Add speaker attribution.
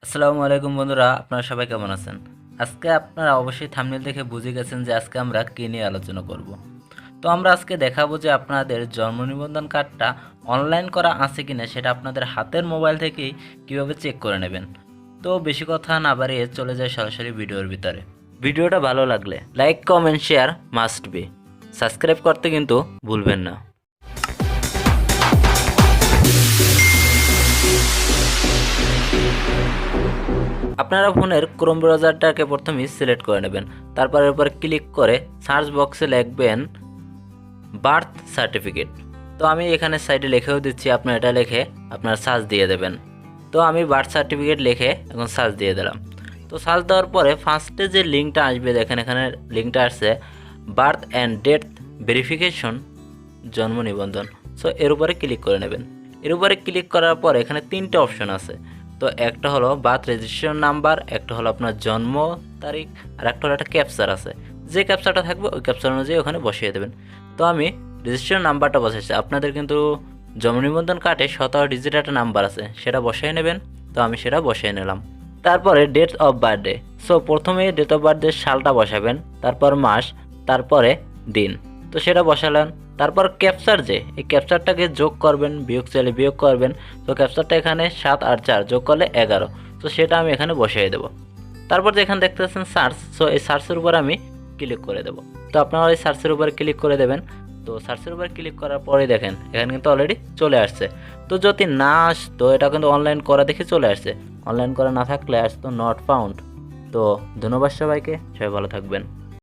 Speaker 1: আসসালামু আলাইকুম বন্ধুরা, আপনারা সবাই কেমন আছেন? আজকে আপনারা অবশ্যই থাম্বনেল দেখে বুঝে গেছেন যে আজকে আমরা কী নিয়ে আলোচনা করব। তো আমরা আজকে দেখাবো যে আপনাদের জন্ম নিবন্ধন কার্ডটা অনলাইন করা আছে কিনা সেটা আপনাদের হাতের মোবাইল থেকেই কিভাবে চেক করে নেবেন। তো বেশি কথা না বাড়িয়ে চলে যায় সরাসরি ভিডিওর ভিতরে। ভিডিওটা ভালো লাগলে like comment share must be, subscribe করতে কিন্তু ভুলবেন না। আপনারা ফোনের ক্রোম ব্রাউজারটাকে প্রথমেই সিলেক্ট করে নেবেন। তারপর এর উপর ক্লিক করে সার্চ বক্সে লিখবেন বার্থ সার্টিফিকেট। তো আমি এখানে সাইডে লিখেও দিচ্ছি, আপনার এটা লিখে আপনার সার্চ দিয়ে দেবেন। তো আমি বার্থ সার্টিফিকেট লিখে এখন সার্চ দিয়ে দিলাম। তো সার্চ দেওয়ার পরে ফার্স্টে যে লিঙ্কটা আসবে, দেখেন এখানে লিঙ্কটা আসছে বার্থ অ্যান্ড ডেথ ভেরিফিকেশন জন্ম নিবন্ধন। সো এর উপরে ক্লিক করে নেবেন। এর উপরে ক্লিক করার পর এখানে তিনটে অপশন আছে। তো একটা হলো বার্থ রেজিস্ট্রেশন নাম্বার, একটা হলো আপনার জন্ম তারিখ, আর একটা হলো একটা ক্যাপচার আছে। যে ক্যাপচারটা থাকবে ওই ক্যাপচার অনুযায়ী ওখানে বসিয়ে দেবেন। তো আমি রেজিস্ট্রেশন নাম্বারটা বসাইছি। আপনাদের কিন্তু জন্ম নিবন্ধন কার্ডে 17 ডিজিট একটা নাম্বার আছে, সেটা বসাই নেবেন। তো আমি সেটা বসাই নিলাম। তারপরে ডেট অফ বার্থডে। সো প্রথমে ডেট অফ বার্থডে সালটা বসাবেন, তারপর মাস, তারপরে দিন। তো সেটা বসালেন। তারপর ক্যাপচার, যে এই ক্যাপচারটাকে যোগ করবেন, বিয়োগ চাইলে বিয়োগ করবেন। তো ক্যাপচারটা এখানে 7 আর 4 যোগ করলে 11। তো সেটা আমি এখানে বসিয়ে দেবো। তারপর যে এখানে দেখতে পাচ্ছেন সার্চ, সো এই সার্চের উপর আমি ক্লিক করে দেবো। তো আপনারা এই সার্চের উপর ক্লিক করে দেবেন। তো সার্চের উপর ক্লিক করার পরে দেখেন এখানে কিন্তু অলরেডি চলে আসছে। তো যদি না আসতো, এটা কিন্তু অনলাইন করা দেখে চলে আসছে। অনলাইন করা না থাকলে আসতো নট ফাউন্ড। তো ধন্যবাদ সবাইকে, সবাই ভালো থাকবেন।